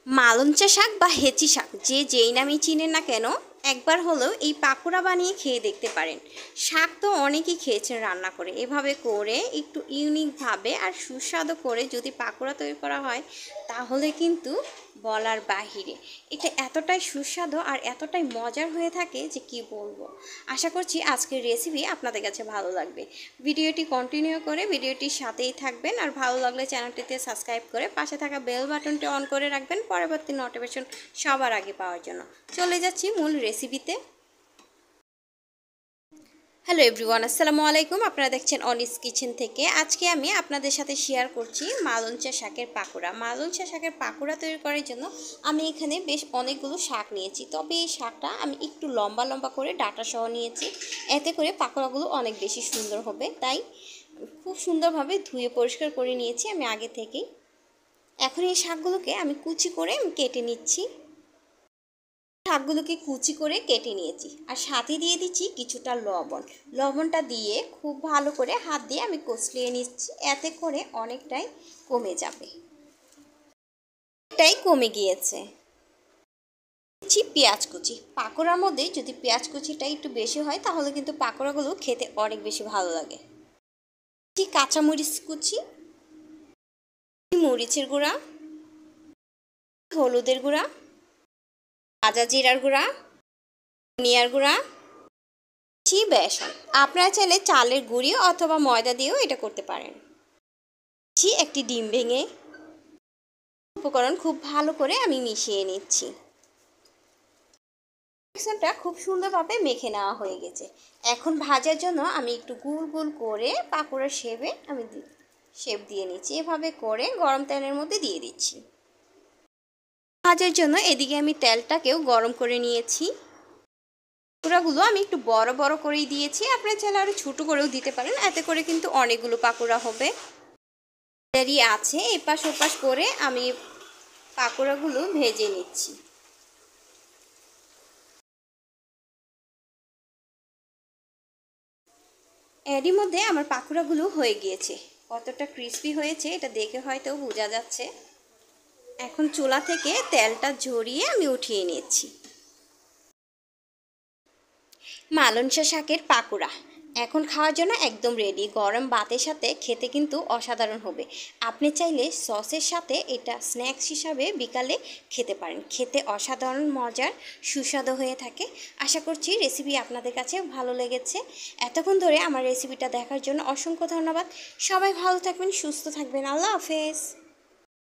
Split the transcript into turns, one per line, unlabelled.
মালঞ্চা শাক বা হেঁচি শাক যেই নামই চিনেন না কেন একবার হলেও এই পাকোড়া বানিয়ে খেয়ে দেখতে পারেন। শাক তো অনেকেই খেয়েছেন রান্না করে, এভাবে করে একটু ইউনিকভাবে আর সুস্বাদু করে যদি পাকোড়া তৈরি করা হয় তাহলে কিন্তু বলার বাহিরে। এটা এতটাই সুস্বাদু আর এতটাই মজার হয়ে থাকে যে কি বলবো। আশা করছি আজকের রেসিপি আপনাদের কাছে ভালো লাগবে। ভিডিওটি কন্টিনিউ করে ভিডিওটির সাথেই থাকবেন, আর ভালো লাগলে চ্যানেলটিতে সাবস্ক্রাইব করে পাশে থাকা বেল বাটনটি অন করে রাখবেন পরবর্তী নোটিফিকেশন সবার আগে পাওয়ার জন্য। চলে যাচ্ছি মূল রেসিপিতে। হ্যালো এভরিওয়ান, আসসালামু আলাইকুম। আপনারা দেখছেন অনিস কিচেন থেকে। আজকে আমি আপনাদের সাথে শেয়ার করছি মালঞ্চা শাকের পাকোড়া। মালঞ্চা শাকের পাকোড়া তৈরি করার জন্য আমি এখানে বেশ অনেকগুলো শাক নিয়েছি, তবে এই শাকটা আমি একটু লম্বা লম্বা করে ডাঁটা সহ নিয়েছি, এতে করে পাকোড়াগুলো অনেক বেশি সুন্দর হবে। তাই খুব সুন্দরভাবে ধুয়ে পরিষ্কার করে নিয়েছি আমি আগে থেকেই। এখন এই শাকগুলোকে আমি কুচি করে কেটে নিচ্ছি। শাকগুলোকে কুচি করে কেটে নিয়েছি, আর সাথে দিয়ে দিচ্ছি কিছুটা লবণ। লবণটা দিয়ে খুব ভালো করে হাত দিয়ে আমি কষলিয়ে নিচ্ছি, এতে করে অনেকটাই কমে যাবে। এটাই কমে গিয়েছে। পেঁয়াজ কুচি, পাকোড়ার মধ্যে যদি পেঁয়াজ কুচিটা একটু বেশি হয় তাহলে কিন্তু পাকোড়াগুলো খেতে অনেক বেশি ভালো লাগে। কাঁচামরিচ কুচি, মরিচের গুঁড়া, হলুদের গুঁড়া, ভাজা জিরার গুঁড়া, ধনিয়ার গুঁড়া, বেসন। আপনারা চাইলে চালের গুঁড়ি অথবা ময়দা দিয়েও এটা করতে পারেন। একটি ডিম ভেঙে উপকরণ খুব ভালো করে আমি মিশিয়ে নিচ্ছি। মিশ্রণটা খুব সুন্দরভাবে মেখে নেওয়া হয়ে গেছে। এখন ভাজার জন্য আমি একটু গোল গোল করে পাকোড়ার শেপ দিয়ে নিচ্ছি। এভাবে করে গরম তেলের মধ্যে দিয়ে দিচ্ছি ভাজার জন্য। এদিকে আমি তেলটাকেও গরম করে নিয়েছি। পাকোড়াগুলো আমি একটু বড় বড় করেই দিয়েছি, আপনারা চাইলে আরও ছোটো করেও দিতে পারেন, এতে করে কিন্তু অনেকগুলো পাকোড়া হবে। দেরি আছে, এপাশ ওপাশ করে আমি পাকোড়াগুলো ভেজে নিচ্ছি। এরই মধ্যে আমার পাকোড়াগুলো হয়ে গিয়েছে। কতটা ক্রিস্পি হয়েছে এটা দেখে হয়তো বোঝা যাচ্ছে। এখন চুলা থেকে তেলটা ঝরিয়ে আমি উঠিয়ে নিচ্ছি। মালঞ্চা শাকের পাকোড়া এখন খাওয়ার জন্য একদম রেডি। গরম ভাতের সাথে খেতে কিন্তু অসাধারণ হবে। আপনি চাইলে সসের সাথে এটা স্ন্যাক্স হিসাবে বিকালে খেতে পারেন, খেতে অসাধারণ মজার সুস্বাদু হয়ে থাকে। আশা করছি রেসিপি আপনাদের কাছে ভালো লেগেছে। এতক্ষণ ধরে আমার রেসিপিটা দেখার জন্য অসংখ্য ধন্যবাদ। সবাই ভালো থাকবেন, সুস্থ থাকবেন। আল্লাহ হাফেজ।